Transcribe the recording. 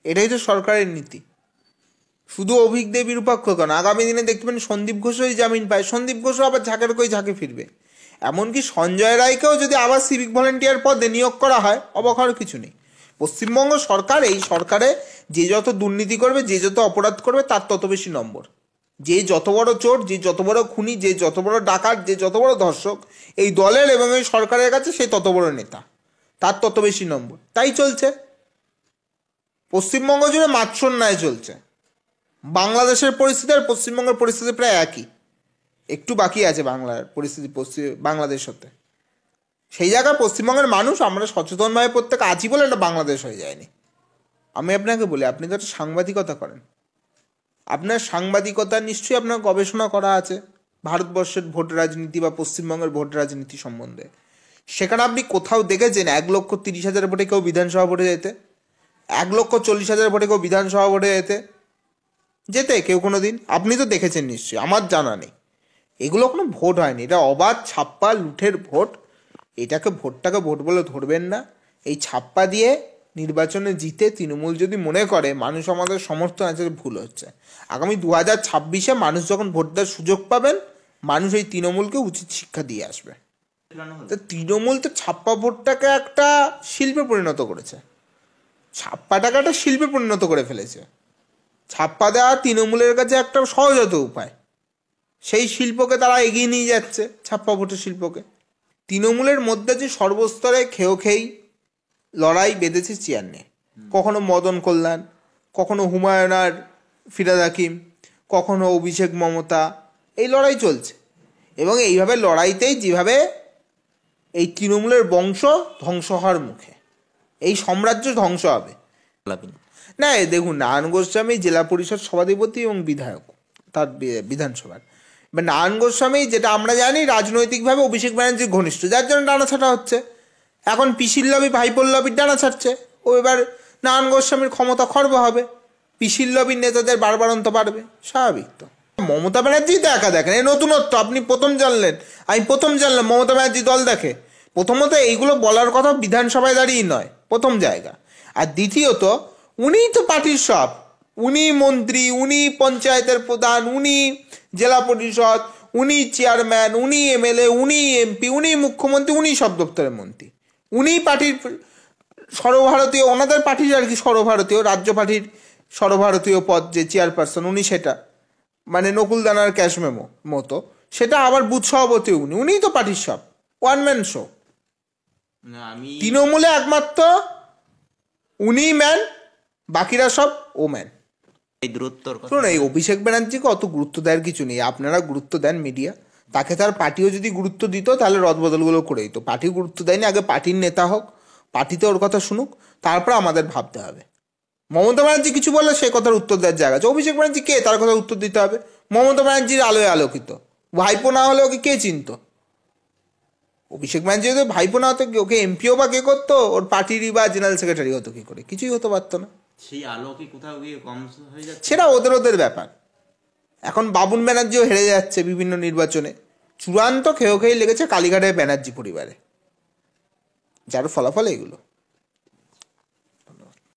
এটাই তো সরকারের নীতি। শুধু অভিক দেব বিরূপাক্ষ কেন, আগামী দিনে দেখতে পাবেন সন্দীপ ঘোষই জামিন পায়, সন্দীপ ঘোষও আবার ঝাঁকের কই ঝাঁকে ফিরবে। এমনকি সঞ্জয় রায়কেও যদি আবার সিভিক ভলেন্টিয়ার পদে নিয়োগ করা হয়, অবাক হওয়ার কিছু নেই। পশ্চিমবঙ্গ সরকার, এই সরকারে যে যত দুর্নীতি করবে, যে যত অপরাধ করবে, তার তত বেশি নম্বর। যে যত বড় চোর, যে যত বড় খুনি, যে যত বড় ডাকাত, যে যত বড় ধর্ষক এই দলের এবং এই সরকারের কাছে, সে তত বড় নেতা, তার তত বেশি নম্বর। তাই চলছে পশ্চিমবঙ্গ জুড়ে মাৎসন্যায় চলছে। বাংলাদেশের পরিস্থিতি আর পশ্চিমবঙ্গের পরিস্থিতি প্রায় একই, একটু বাকি আছে বাংলার পরিস্থিতি বাংলাদেশ হতে। সেই জায়গায় পশ্চিমবঙ্গের মানুষ আমরা সচেতনভাবে প্রত্যেক আছি বলে এটা বাংলাদেশ হয়ে যায়নি। আমি আপনাকে বলি, আপনি তো একটা সাংবাদিকতা করেন, আপনার সাংবাদিকতা নিশ্চয়ই আপনার গবেষণা করা আছে ভারতবর্ষের ভোট রাজনীতি বা পশ্চিমবঙ্গের ভোট রাজনীতি সম্বন্ধে। সেখানে আপনি কোথাও দেখেছেন 1,30,000 ভোটে কেউ বিধানসভা ভোটে যেতে? 1,40,000 ভোটে কেউ বিধানসভা ভোটে যেতে কেউ কোনো দিন? আপনি তো দেখেছেন নিশ্চয়ই, আমার জানা নেই। এগুলো কোনো ভোট হয়নি, এটা অবাধ ছাপ্পা লুঠের ভোট। ভোটটাকে ভোট বলে ধরবেন না। এই ছাপ্পা দিয়ে নির্বাচনে জিতে তৃণমূল যদি মনে করে মানুষ আমাদের সমর্থন আছে, ভুল হচ্ছে। আগামী 2026-এ মানুষ যখন ভোট দেওয়ার সুযোগ পাবেন, মানুষ এই তৃণমূলকে উচিত শিক্ষা দিয়ে আসবে। তো তৃণমূল তো ছাপ্পা ভোটটাকে একটা শিল্পে পরিণত করেছে, ছাপ্পাটাকে একটা শিল্পে পরিণত করে ফেলেছে। ছাপ্পা দেওয়া তৃণমূলের কাছে একটা সহজাত উপায়, সেই শিল্পকে তারা এগিয়ে নিয়ে যাচ্ছে, ছাপ্পা ভোটের শিল্পকে। তৃণমূলের মধ্যে যে সর্বস্তরে খেই লড়াই বেঁধেছে চেয়ার নিয়ে, কখনো মদন কল্যাণ, কখনো হুমায়ুন আর ফিরহাদ হাকিম, কখনো অভিষেক মমতা, এই লড়াই চলছে। এবং এইভাবে লড়াইতেই যেভাবে এই তৃণমূলের বংশ ধ্বংস হওয়ার মুখে, এই সাম্রাজ্য ধ্বংস হবে। না দেখুন, নারায়ণ গোস্বামী জেলা পরিষদ সভাধিপতি এবং বিধায়ক তার বিধানসভার। এবার নারায়ণ গোস্বামী, যেটা আমরা জানি, রাজনৈতিকভাবে অভিষেক ব্যানার্জির ঘনিষ্ঠ, যার জন্য ডানাছাটা হচ্ছে। এখন পিসির লবি ভাইপোর লবির ডানা ছাড়ছে, ও এবার নারায়ণ গোস্বামীর ক্ষমতা খর্ব হবে, পিসির লবির নেতাদের বাড়বাড়ন্ত বাড়বে, স্বাভাবিক তো। মমতা ব্যানার্জি তো একা দেখেন, এই নতুনত্ব আপনি প্রথম জানলেন, আমি প্রথম জানলাম মমতা ব্যানার্জি দল দেখে। প্রথমত এইগুলো বলার কথা বিধানসভায় দাঁড়িয়ে নয়, প্রথম জায়গা। আর দ্বিতীয়ত, উনিই তো পার্টির সব, উনি মন্ত্রী, উনি পঞ্চায়েতের প্রধান, উনি জেলা পরিষদ, উনি চেয়ারম্যান, উনি এমএলএ, উনি এমপি, উনি মুখ্যমন্ত্রী, উনি সব দপ্তরের মন্ত্রী, উনি পার্টির সর্বভারতীয়, ওনাদের পার্টির আর কি সর্বভারতীয়, রাজ্য পার্টির সর্বভারতীয় পদ যে চেয়ারপারসন উনি, সেটা মানে নকুলদানার ক্যাশ মেমো মতো, সেটা আবার বুথ সভাপতি উনিই তো পার্টির সব, ওয়ান ম্যান শো। তৃণমূলে একমাত্র উনি ম্যান, বাকিরা সব ও ম্যান। শুনুন, এই অভিষেক ব্যানার্জিকে অত গুরুত্ব দেওয়ার কিছু নেই, আপনারা গুরুত্ব দেন মিডিয়া, তাকে তার পার্টিও যদি গুরুত্ব দিত তাহলে রদবদলগুলো করে দিত। পার্টি গুরুত্ব দেয়নি, আগে পার্টির নেতা হোক, পার্টিতে ওর কথা শুনুক, তারপর আমাদের ভাবতে হবে। মমতা ব্যানার্জি কিছু বললে সে কথার উত্তর দেওয়ার জায়গা আছে, অভিষেক ব্যানার্জি কে, তার কথা উত্তর দিতে হবে। মমতা ব্যানার্জির আলোয় আলোকিত, ভাইপো না হলে ওকে কে চিনত? অভিষেক ব্যানার্জি যদি ভাইপো না হতো, ওকে এমপিও বা কে করতো? ওর পার্টিরই বা জেনারেল সেক্রেটারি হতো কি করে? কিছুই হতে পারতো না। সেই আলো কি কোথাও গিয়ে কম হয়ে যাচ্ছে, সেটা ওদের ব্যাপার। এখন বাবুন ব্যানার্জিও হেরে যাচ্ছে বিভিন্ন নির্বাচনে, চূড়ান্ত খেয়েই লেগেছে কালীঘাটের ব্যানার্জি পরিবারে, যার ফলাফল এগুলো।